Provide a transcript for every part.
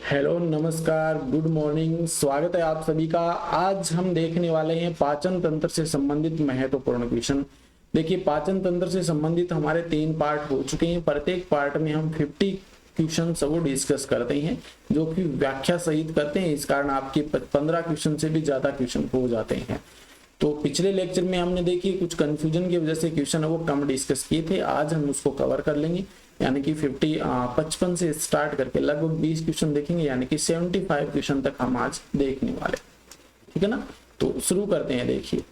Hello, नमस्कार, good morning. स्वागत है आप सभी का। आज हम देखने वाले हैं पाचन तंत्र से संबंधित महत्वपूर्ण क्वेश्चन। देखिए, पाचन तंत्र से संबंधित हमारे 3 पार्ट हो चुके हैं। प्रत्येक पार्ट में हम 50 क्वेश्चन वो डिस्कस करते हैं, जो कि व्याख्या सहित करते हैं। इस कारण आपके 15 क्वेश्चन से भी ज्यादा क्वेश्चन हो जाते हैं। तो पिछले लेक्चर में हमने देखिए कुछ कंफ्यूजन की वजह से क्वेश्चन है वो कम डिस्कस किए थे। आज हम उसको कवर कर लेंगे, यानी कि 55 से स्टार्ट करके लगभग 20 क्वेश्चन देखेंगे, यानी कि 75 क्वेश्चन तक हम आज देखने वाले। ठीक है ना, तो शुरू करते हैं। देखिए,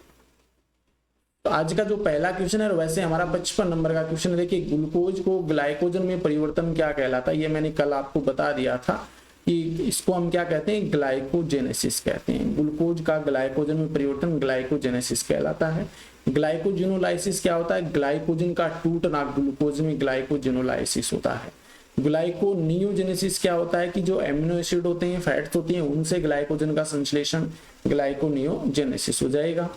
तो आज का जो पहला क्वेश्चन है, वैसे हमारा 55 नंबर का क्वेश्चन है। देखिए, ग्लूकोज को ग्लाइकोजन में परिवर्तन क्या कहलाता है, ये मैंने कल आपको बता दिया था कि इसको हम क्या कहते हैं, ग्लाइकोजेनेसिस कहते हैं। ग्लूकोज का ग्लाइकोजन में परिवर्तन ग्लाइकोजेनेसिस कहलाता है। ग्लाइकोजिनोलाइसिस क्या होता है, ग्लाइकोजन का टूटना, ग्लूकोज में ग्लाइकोजिनोलाइसिस होता है। ग्लाइकोनियोजेनेसिस क्या होता है कि जो एमिनो एसिड होते हैं, फैट्स होती हैं, उनसे ग्लाइकोजन का संश्लेषण, ग्लाइकोनियोजेनेसिस हो जाएगा।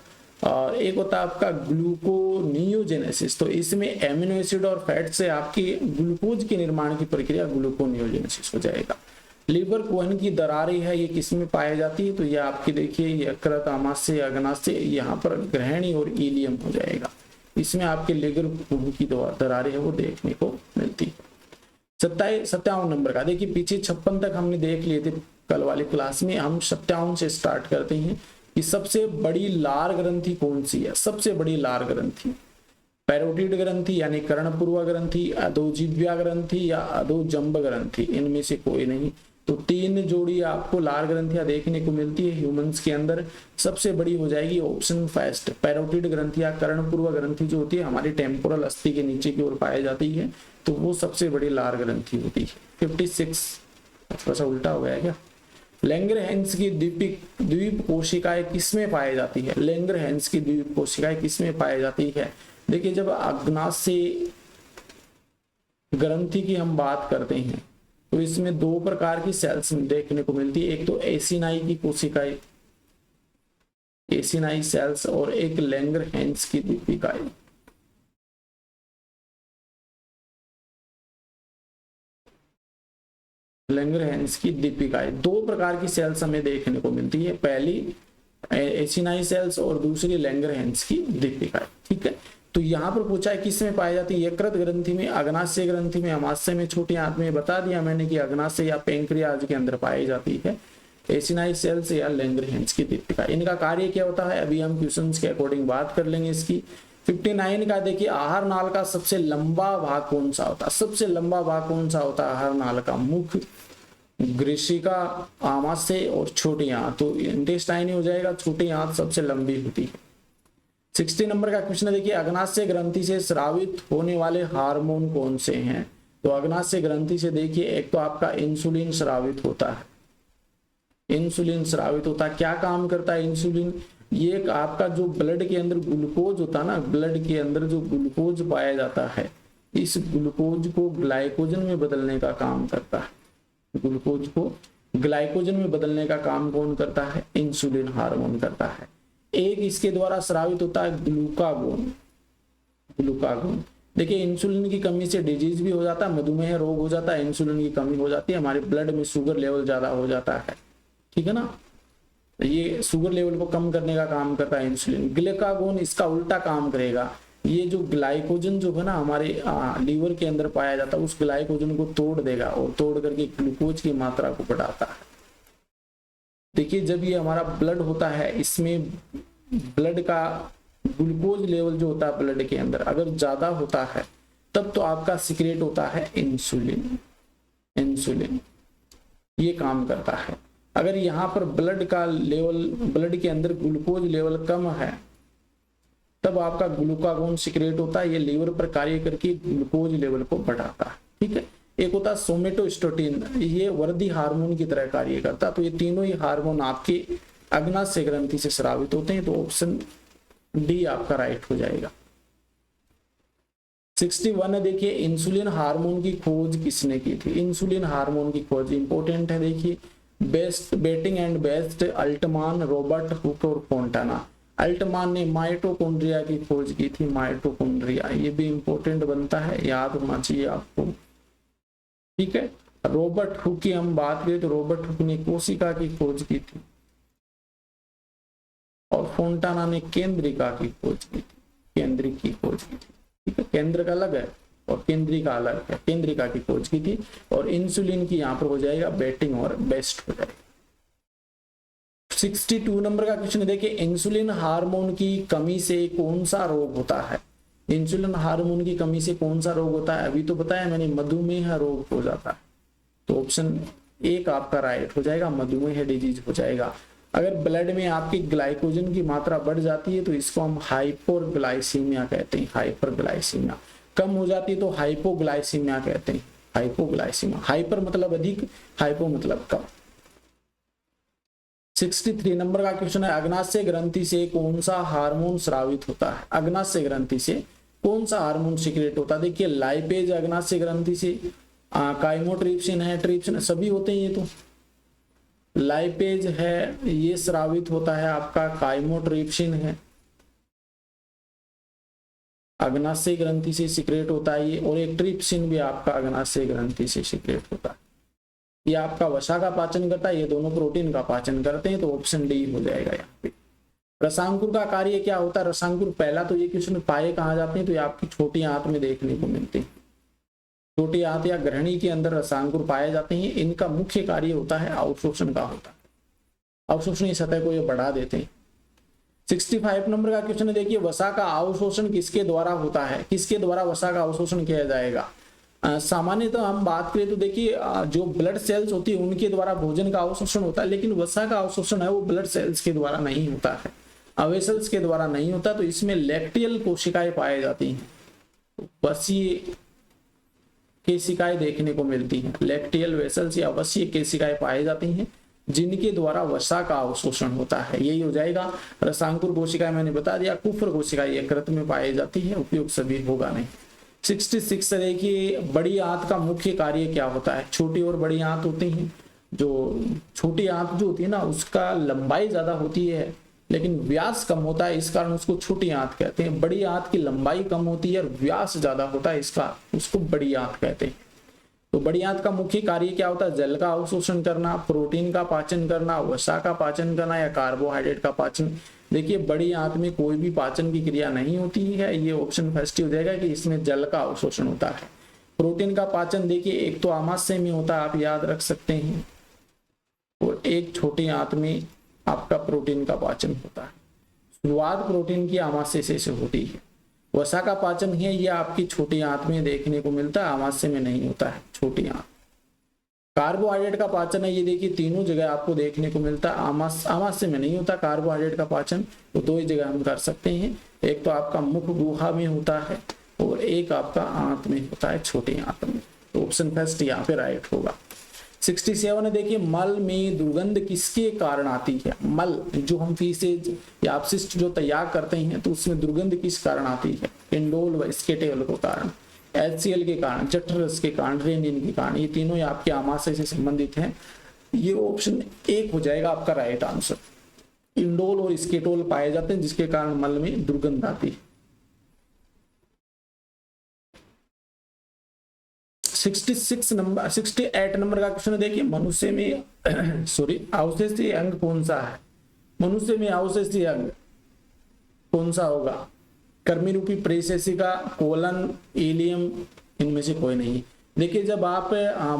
और एक होता है आपका ग्लूकोनियोजेनेसिस, तो इसमें एमिनो एसिड और फैट से आपकी ग्लूकोज के निर्माण की प्रक्रिया ग्लूकोनियोजेनेसिस हो जाएगा। लीवर कोहन की दरारें है, ये किस में पाई जाती है, तो ये आपकी देखिए यकृत, आमाशय, अग्नाशय, यहाँ पर ग्रहणी और इलियम हो जाएगा। इसमें आपके लीवर कोहन की दरारें है वो देखने को मिलती है। 57 नंबर का देखिए, पीछे 56 तक हमने देख लिए थे कल वाली क्लास में। हम 57 से स्टार्ट करते हैं कि सबसे बड़ी लार ग्रंथि कौन सी है। सबसे बड़ी लार ग्रंथि पैरोटिड ग्रंथि यानी कर्णपूर्व ग्रंथि, अधोजीव्या ग्रंथि या अधोजंब ग्रंथि, इनमें से कोई नहीं। तो 3 जोड़ी आपको लार ग्रंथियां देखने को मिलती है ह्यूमंस के अंदर। सबसे बड़ी हो जाएगी ऑप्शन फर्स्ट, पैरोटिड ग्रंथि या कर्णपूर्व ग्रंथि जो होती है हमारी टेम्पोरल अस्थि के नीचे की ओर पाई जाती है, तो वो सबसे बड़ी लार ग्रंथि होती है। 56 थोड़ा सा उल्टा हो गया क्या। लैंगरहैंस की द्वीप कोशिकाएं किसमें पाई जाती है। लैंगरहैंस की द्वीप कोशिकाएं किसमें पाई जाती है। देखिए, जब अग्नाशय ग्रंथि की हम बात करते हैं तो इसमें 2 प्रकार की सेल्स देखने को मिलती है। एक तो एसिनाई की कोशिकाएं, एसिनाई सेल्स, और एक लैंगरहैंस की दीपिकाएं। लैंगरहैंस की दीपिकाएं 2 प्रकार की सेल्स हमें देखने को मिलती है, पहली एसिनाई सेल्स और दूसरी लैंगरहैंस की दीपिकाएं। ठीक है, तो यहाँ पर पूछा है किसमें पाई जाती है, यकृत ग्रंथि में, अग्नाशय ग्रंथि में, आमाशय में, छोटी आंत में। बता दिया मैंने कि अग्नाशय या पैंक्रियाज के अंदर पाई जाती है एसिनाई सेल्स या लैंगरहैंस की दीपिका। इनका कार्य क्या होता है अभी हम क्वेश्चंस के अकॉर्डिंग बात कर लेंगे इसकी। 59 का देखिए, आहार नाल का सबसे लंबा भाग कौन सा होता है। सबसे लंबा भाग कौन सा होता है आहार नाल का, मुख, ग्रीशिका, आमाशय और छोटी आंत। तो इंटेस्टाइन हो जाएगा, छोटी आंत सबसे लंबी होती है। 60 नंबर का क्वेश्चन है, देखिए, अग्नाशय ग्रंथि से स्रावित होने वाले हार्मोन कौन से हैं। तो अग्नाशय ग्रंथि से देखिए, एक तो आपका इंसुलिन स्रावित होता है। इंसुलिन स्रावित होता है, क्या काम करता है इंसुलिन, ये आपका जो ब्लड के अंदर ग्लूकोज होता है ना, ब्लड के अंदर जो ग्लूकोज पाया जाता है, इस ग्लूकोज को ग्लाइकोजन में बदलने का काम करता है। ग्लूकोज को ग्लाइकोजन में बदलने का काम कौन करता है, इंसुलिन हार्मोन करता है। एक इसके द्वारा स्रावित होता है ग्लूकागोन। ग्लूकागोन देखिए, इंसुलिन की कमी से डिजीज भी हो जाता है, मधुमेह रोग हो जाता है, इंसुलिन की कमी हो जाती है, हमारे ब्लड में शुगर लेवल ज्यादा हो जाता है। ठीक है ना, ये शुगर लेवल को कम करने का काम करता है इंसुलिन। ग्लूकागोन इसका उल्टा काम करेगा, ये जो ग्लाइकोजन जो है ना हमारे लीवर के अंदर पाया जाता है, उस ग्लाइकोजन को तोड़ देगा और तोड़ करके ग्लूकोज की मात्रा को बढ़ाता है। देखिए, जब ये हमारा ब्लड होता है, इसमें ब्लड का ग्लूकोज लेवल जो होता है ब्लड के अंदर अगर ज्यादा होता है, तब तो आपका सिक्रेट होता है इंसुलिन। इंसुलिन ये काम करता है। अगर यहाँ पर ब्लड का लेवल, ब्लड के अंदर ग्लूकोज लेवल कम है, तब आपका ग्लूकागोन सिक्रेट होता है, ये लीवर पर कार्य करके ग्लूकोज लेवल को बढ़ाता है। ठीक है, एक होता है सोमेटोस्टेटिन, ये वृद्धि हार्मोन की तरह कार्य करता है। तो ये तीनों ही हार्मोन आपके अग्नाशय ग्रंथि से स्रावित होते हैं, तो ऑप्शन डी आपका राइट हो जाएगा। 61 है, देखिए, इंसुलिन हार्मोन की खोज किसने की थी। इंसुलिन हार्मोन की खोज इंपोर्टेंट है। देखिए, best betting and best, Altman, Robert Hook और फोंटाना। अल्टमान ने माइटोकॉन्ड्रिया की खोज की थी, माइटोकॉन्ड्रिया, ये भी इंपॉर्टेंट बनता है, याद होना चाहिए आपको। ठीक है, रॉबर्ट हुक की हम बात करें तो रॉबर्ट हुक ने कोशिका की खोज की थी और फोंटाना ने केंद्रिका की खोज की थी, केंद्रिक की खोज की थी। ठीक है, केंद्र का अलग है और केंद्रिका अलग है, केंद्रिका की खोज की थी। और इंसुलिन की यहाँ पर हो जाएगा बेटिंग और बेस्ट हो जाएगा। 62 नंबर का क्वेश्चन देखिए, इंसुलिन हार्मोन की कमी से कौन सा रोग होता है? इंसुलिन हार्मोन की कमी से कौन सा रोग होता है? अभी तो बताया मैंने, मधुमेह रोग हो जाता है। तो ऑप्शन एक आपका राइट हो जाएगा, मधुमेह डिजीज हो जाएगा। अगर ब्लड में आपकी ग्लाइकोजन की मात्रा बढ़ जाती है तो इसको हम हाइपोग्लाइसीमिया कहते हैं, हाइपरग्लाइसीमिया। कम हो जाती है तो हाइपोग्लाइसीमिया कहते हैं, हाइपोग्लाइसीमिया। हाइपर मतलब अधिक, हाइपो मतलब कम। 63 नंबर का क्वेश्चन है, अग्नाशय ग्रंथि से कौन सा हार्मोन स्रावित होता है? अग्नाशय ग्रंथि से कौन सा हार्मोन सिक्रेट होता है? देखिए लाइपेज अग्नाशय ग्रंथि से, काइमोट्रिप्सिन है, ट्रिप्सिन सभी होते हैं। ये तो लाइपेज है, ये स्रावित होता है आपका, काइमोट्रिप्सिन है, अग्नाशय ग्रंथि से सिक्रेट होता है ये, और एक ट्रिप्सिन भी आपका अग्नाशय ग्रंथि से सिक्रेट होता है। ये आपका वसा का पाचन करता है, ये दोनों प्रोटीन का पाचन करते हैं। तो ऑप्शन डी हो जाएगा यहाँ पे। रसांकुर का कार्य क्या होता है? रसांकुर, पहला तो ये क्वेश्चन पाए कहाँ जाते हैं, तो ये आपकी छोटी आंत में देखने को मिलते हैं। छोटी आंत या ग्रहणी के अंदर रसांकुर पाए जाते हैं। इनका मुख्य कार्य होता है अवशोषण का होता है, अवशोषणीय सतह को ये बढ़ा देते हैं। 65 नंबर का क्वेश्चन देखिए, वसा का अवशोषण किसके द्वारा होता है? किसके द्वारा वसा का अवशोषण किया जाएगा? सामान्यतः हम बात करें तो देखिए जो ब्लड सेल्स होती है उनके द्वारा भोजन का अवशोषण होता है, लेकिन वसा का अवशोषण है वो ब्लड सेल्स के द्वारा नहीं होता है, अवेसल्स के द्वारा नहीं होता। तो इसमें लैक्टियल कोशिकाएं पाई जाती हैं, वसीय केशिकाएं देखने को मिलती हैं। लैक्टियल वेसल्स या वसीय केशिकाएं पाई जाती हैं जिनके द्वारा वसा का अवशोषण होता है। यही हो जाएगा। रसांकुर कोशिकाएं मैंने बता दिया, कुफर कोशिकाएं यकृत में पाई जाती है, उपयोग सभी होगा नहीं। 66 देखिए, बड़ी आंत का मुख्य कार्य क्या होता है? छोटी और बड़ी आंत होती हैं। जो छोटी आंत जो होती है ना, उसका लंबाई ज्यादा होती है लेकिन व्यास कम होता है, इस कारण उसको छोटी आंत कहते हैं। बड़ी आंत की लंबाई कम होती है और व्यास ज्यादा होता है, इसका उसको बड़ी आंत कहते हैं। तो बड़ी आंत का मुख्य कार्य क्या होता है? जल का अवशोषण करना, प्रोटीन का पाचन करना, वसा का पाचन करना या कार्बोहाइड्रेट का पाचन। देखिए बड़ी आंत में कोई भी पाचन की क्रिया नहीं होती है, ये ऑप्शन फर्स्ट हो जाएगा कि इसमें जल का अवशोषण होता है। प्रोटीन का पाचन देखिए एक तो आमाशय में होता है, आप याद रख सकते हैं, और एक छोटी आंत में आपका प्रोटीन का पाचन होता है। शुरुआत प्रोटीन की आमाशय से होती है। वसा का पाचन है यह आपकी छोटी आंत में देखने को मिलता है, आमाशय में नहीं होता है, छोटी आंत। कार्बोहाइड्रेट का पाचन है, ये देखिए तीनों जगह आपको देखने को मिलता है, आमाशय में नहीं होता कार्बोहाइड्रेट का पाचन। तो दो ही जगह हम कर सकते हैं, एक तो आपका मुख गुहा में होता है और एक आपका आंत में होता है, छोटी आंत में। तो ऑप्शन फर्स्ट यहाँ पे राइट होगा। 67 है देखिए, मल में दुर्गंध किसके कारण आती है? मल जो हम फीसेज या अपशिष्ट जो तैयार करते हैं तो उसमें दुर्गंध किस कारण आती है? इंडोल व स्केटेल के कारण, HCl के कारण, जठरस के कारण, रेनिन के कारण। ये तीनों आपके आमाशय से संबंधित हैं। ये ऑप्शन एक हो जाएगा आपका राइट आंसर। इंडोल और स्केटोल पाए जाते हैं जिसके कारण मल में दुर्गंध आती है। 68 नंबर का क्वेश्चन देखिए, मनुष्य में अवशेषीय अंग कौन सा है? मनुष्य में अवशेषीय अंग कौन सा होगा? कर्मी रूपी प्रेषेसिका, कोलन, इलियम, इनमें से कोई नहीं। देखिए जब आप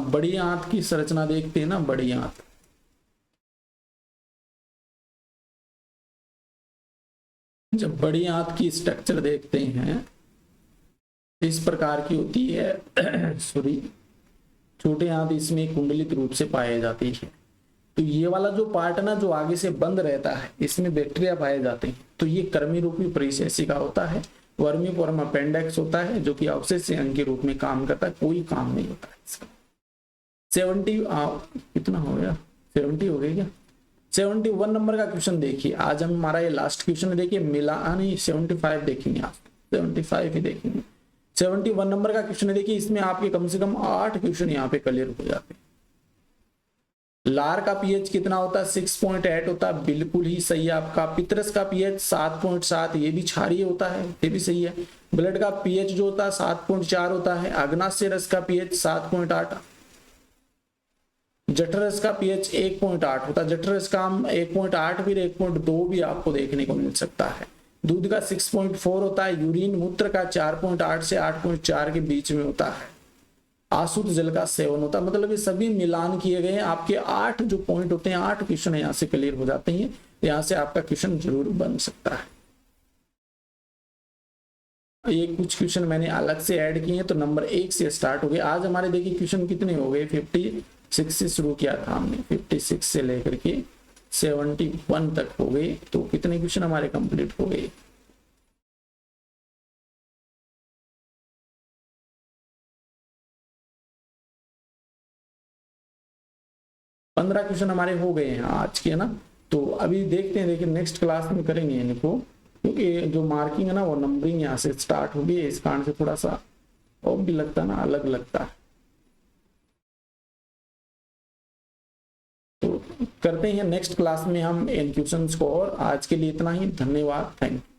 बड़ी आंत की संरचना देखते हैं ना, बड़ी आंत, जब बड़ी आंत की स्ट्रक्चर देखते हैं इस प्रकार की होती है छोटे आंत इसमें कुंडलित रूप से पाए जाती है। तो ये वाला जो पार्ट ना जो आगे से बंद रहता है इसमें बैक्टीरिया पाए जाते हैं, तो ये कर्मी रूपी परिसेसिका होता है। वर्मीफॉर्म अपेंडिक्स होता है जो कि अवशेष अंग के रूप में काम करता है, कोई काम नहीं होता है इसका। 70 कितना हो गया? 70 हो गया क्या? 71 नंबर का क्वेश्चन देखिए, आज हम हमारा ये लास्ट क्वेश्चन देखिए, नहीं 75 देखेंगे, आज 75 ही देखेंगे। 71 नंबर का क्वेश्चन है देखिए, इसमें आपके कम से कम 8 क्वेश्चन यहाँ पे क्लियर हो जाते हैं। लार का पीएच कितना होता है? 6.8 होता है, बिल्कुल ही सही है आपका। पितरस का पीएच 7.7, ये भी क्षारीय होता है, ये भी सही है। ब्लड का पीएच जो होता है 7.4 होता है। अग्नाशय रस का पीएच 7.8, जठरस का पीएच 1.8 होता है, जठरस का हम 1.8 फिर 1.2 भी आपको देखने को मिल सकता है। दूध का 6.4 होता है, यूरिन मूत्र का 4.8 से 8.4 के बीच में होता है, आशुद्ध जल का सेवन होता है। मतलब ये सभी मिलान किए गए हैं। आपके 8 जो पॉइंट होते हैं, 8 क्वेश्चन यहाँ से क्लियर हो जाते हैं। यहाँ से आपका क्वेश्चन जरूर बन सकता है। ये कुछ क्वेश्चन मैंने अलग से ऐड किए हैं, तो नंबर 1 से स्टार्ट हो गए। आज हमारे देखिए क्वेश्चन कितने हो गए, 56 से शुरू किया था हमने, 56 से लेकर के 71 तक हो गए। तो कितने क्वेश्चन हमारे कंप्लीट हो गए, 15 क्वेश्चन हमारे हो गए हैं आज के, है ना। तो अभी देखते हैं, देखिए नेक्स्ट क्लास में करेंगे इनको, क्योंकि जो मार्किंग है ना वो नंबरिंग यहाँ से स्टार्ट हो गई, इस कारण से थोड़ा सा और भी लगता है ना, अलग लगता है। तो करते हैं नेक्स्ट क्लास में हम इन क्वेश्चंस को। और आज के लिए इतना ही, धन्यवाद, थैंक यू।